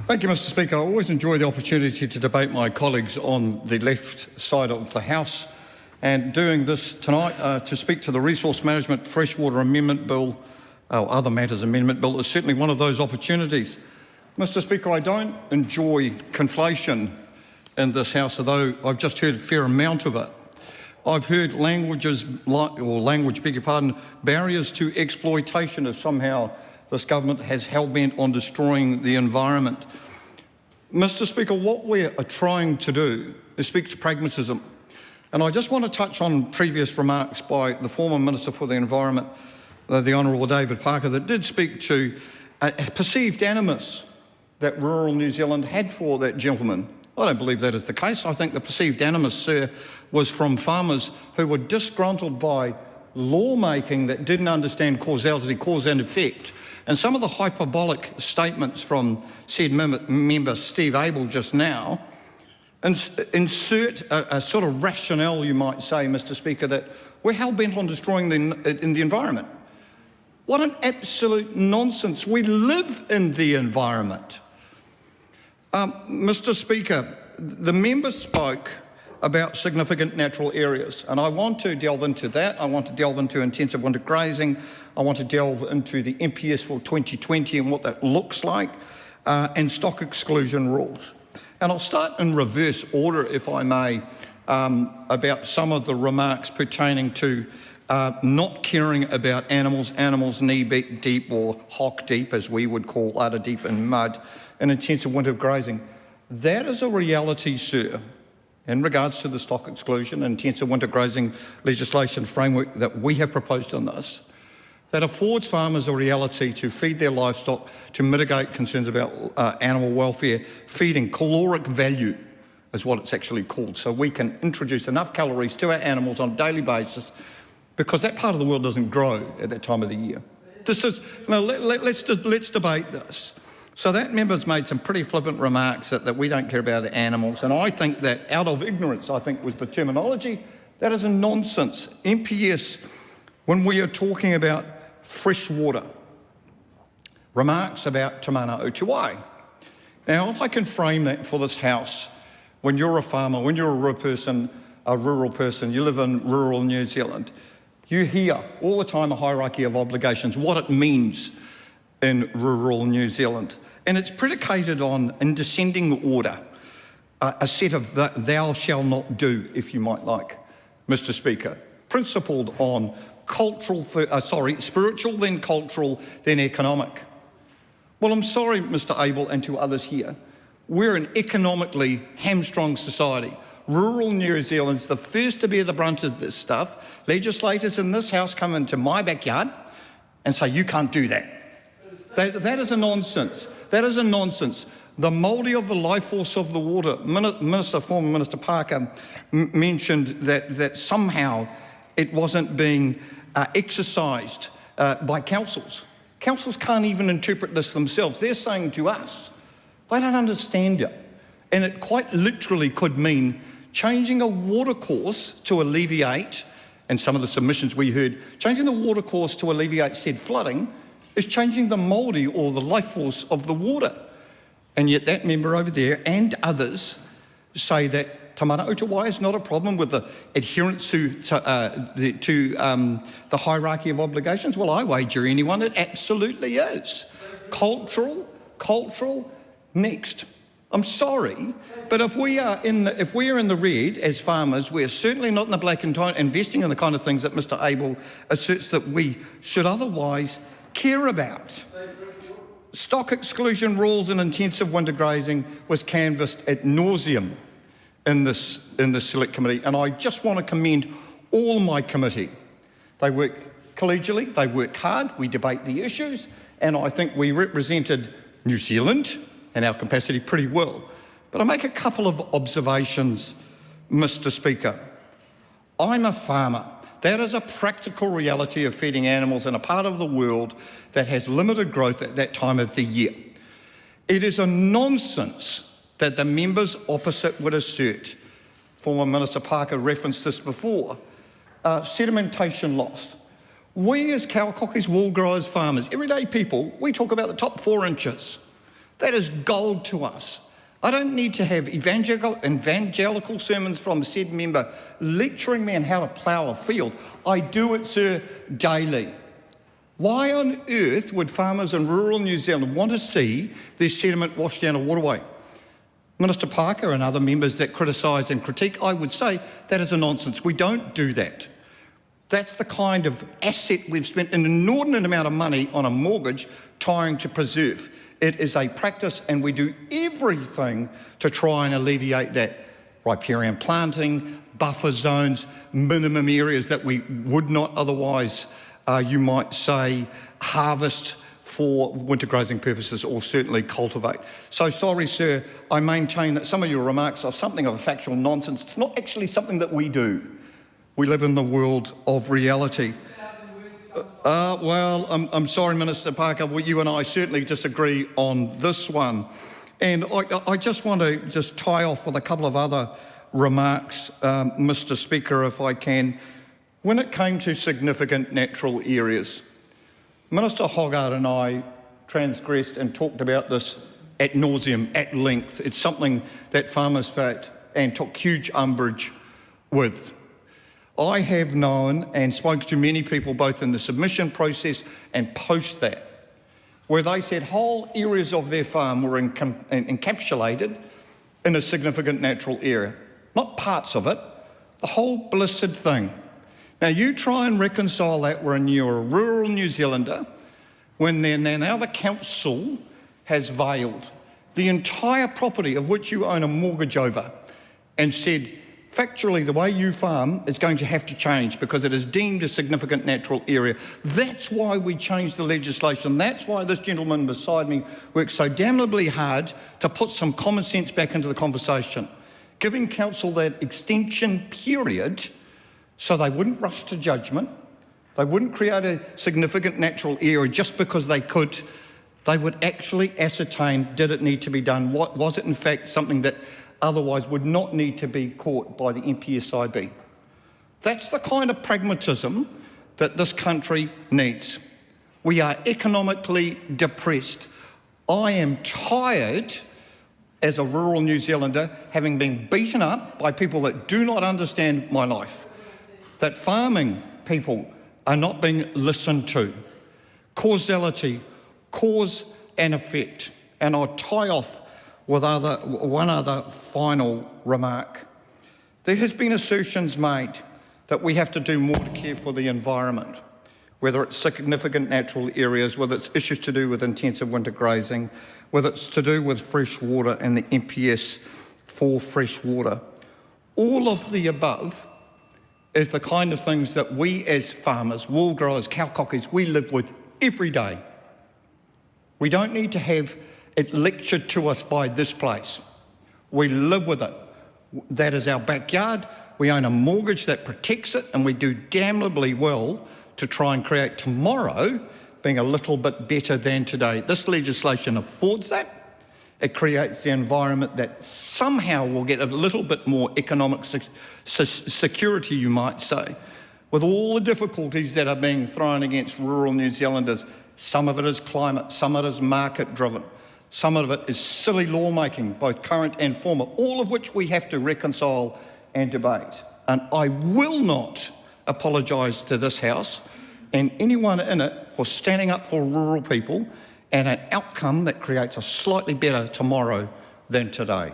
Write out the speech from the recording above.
Thank you, Mr Speaker. I always enjoy the opportunity to debate my colleagues on the left side of the House, and doing this tonight to speak to the Resource Management Freshwater Amendment Bill, or Other Matters Amendment Bill, is certainly one of those opportunities. Mr Speaker, I don't enjoy conflation in this House, although I've just heard a fair amount of it. I've heard barriers to exploitation if somehow this government has hell-bent on destroying the environment. Mr Speaker, what we're trying to do is speak to pragmatism. And I just want to touch on previous remarks by the former Minister for the Environment, the Honourable David Parker, that did speak to a perceived animus that rural New Zealand had for that gentleman. I don't believe that is the case. I think the perceived animus, sir, was from farmers who were disgruntled by lawmaking that didn't understand causality, cause and effect. And some of the hyperbolic statements from said member Steve Abel just now insert a sort of rationale, you might say, Mr Speaker, that we're hell-bent on destroying the environment. What an absolute nonsense. We live in the environment. Mr Speaker, the member spoke about significant natural areas, and I want to delve into that. I want to delve into intensive winter grazing. I want to delve into the MPs for 2020 and what that looks like, and stock exclusion rules. And I'll start in reverse order, if I may, about some of the remarks pertaining to not caring about animals knee deep or hock deep, as we would call udder deep in mud, in intensive winter grazing. That is a reality, sir, in regards to the stock exclusion and intensive winter grazing legislation framework that we have proposed on this, that affords farmers a reality to feed their livestock, to mitigate concerns about animal welfare, feeding caloric value is what it's actually called, so we can introduce enough calories to our animals on a daily basis, because that part of the world doesn't grow at that time of the year. This is, let's debate this. So that member's made some pretty flippant remarks that we don't care about the animals, and I think that out of ignorance, I think was the terminology, that is a nonsense. MPS, when we are talking about fresh water, remarks about Te Mana Utuai. Now, if I can frame that for this House, when you're a farmer, when you're a rural person, you live in rural New Zealand, you hear all the time a hierarchy of obligations, what it means in rural New Zealand. And it's predicated on, in descending order, a set of thou shall not do, if you might like, Mr Speaker, principled on spiritual, then cultural, then economic. Well, I'm sorry, Mr Abel, and to others here, we're an economically hamstrung society. Rural New Zealand's the first to bear the brunt of this stuff. Legislators in this House come into my backyard and say, you can't do that. That is a nonsense. That is a nonsense. The mouldy of the life force of the water. Former Minister Parker mentioned that somehow it wasn't being exercised by councils. Councils can't even interpret this themselves. They're saying to us, they don't understand it. And it quite literally could mean changing a water course to alleviate, and some of the submissions we heard, changing the water course to alleviate said flooding is changing the mouldy or the life force of the water. And yet that member over there and others say that Te Mana Utuai is not a problem with the adherence to the hierarchy of obligations. Well, I wager anyone it absolutely is. Cultural, next. I'm sorry, but if we are in the red as farmers, we're certainly not in the black and white investing in the kind of things that Mr Abel asserts that we should otherwise care about. Stock exclusion rules and intensive winter grazing was canvassed ad nauseum in this select committee, and I just want to commend all my committee. They work collegially, they work hard, we debate the issues, and I think we represented New Zealand and our capacity pretty well. But I make a couple of observations, Mr Speaker. I'm a farmer. That is a practical reality of feeding animals in a part of the world that has limited growth at that time of the year. It is a nonsense that the members opposite would assert, former Minister Parker referenced this before, sedimentation loss. We as cow cockies, wool growers, farmers, everyday people, we talk about the top 4 inches. That is gold to us. I don't need to have evangelical sermons from said member lecturing me on how to plough a field. I do it, sir, daily. Why on earth would farmers in rural New Zealand want to see their sediment washed down a waterway? Minister Parker and other members that criticise and critique, I would say that is a nonsense. We don't do that. That's the kind of asset we've spent an inordinate amount of money on a mortgage trying to preserve. It is a practice, and we do everything to try and alleviate that. Riparian planting, buffer zones, minimum areas that we would not otherwise, you might say, harvest for winter grazing purposes or certainly cultivate. So sorry, sir, I maintain that some of your remarks are something of a factual nonsense. It's not actually something that we do. We live in the world of reality. Well, I'm sorry, Minister Parker, well, you and I certainly disagree on this one. And I just want to just tie off with a couple of other remarks, Mr. Speaker, if I can. When it came to significant natural areas, Minister Hoggart and I transgressed and talked about this ad nauseum, at length. It's something that farmers felt and took huge umbrage with. I have known and spoken to many people both in the submission process and post that, where they said whole areas of their farm were encapsulated in a significant natural area. Not parts of it, the whole blessed thing. Now you try and reconcile that when you're a rural New Zealander, when now the council has veiled the entire property of which you own a mortgage over and said, factually, the way you farm is going to have to change because it is deemed a significant natural area. That's why we changed the legislation. That's why this gentleman beside me worked so damnably hard to put some common sense back into the conversation, giving council that extension period so they wouldn't rush to judgment, they wouldn't create a significant natural area just because they could. They would actually ascertain, did it need to be done? Was it in fact something that otherwise would not need to be caught by the MPSIB? That's the kind of pragmatism that this country needs. We are economically depressed. I am tired as a rural New Zealander, having been beaten up by people that do not understand my life, that farming people are not being listened to. Causality, cause and effect. And I'll tie off with one other final remark. There has been assertions made that we have to do more to care for the environment, whether it's significant natural areas, whether it's issues to do with intensive winter grazing, whether it's to do with fresh water and the MPS for fresh water. All of the above is the kind of things that we as farmers, wool growers, cow cockies, we live with every day. We don't need to have it lectured to us by this place. We live with it. That is our backyard. We own a mortgage that protects it, and we do damnably well to try and create tomorrow being a little bit better than today. This legislation affords that. It creates the environment that somehow will get a little bit more economic security, you might say, with all the difficulties that are being thrown against rural New Zealanders. Some of it is climate, some of it is market-driven, some of it is silly lawmaking, both current and former, all of which we have to reconcile and debate. And I will not apologise to this House and anyone in it for standing up for rural people and an outcome that creates a slightly better tomorrow than today.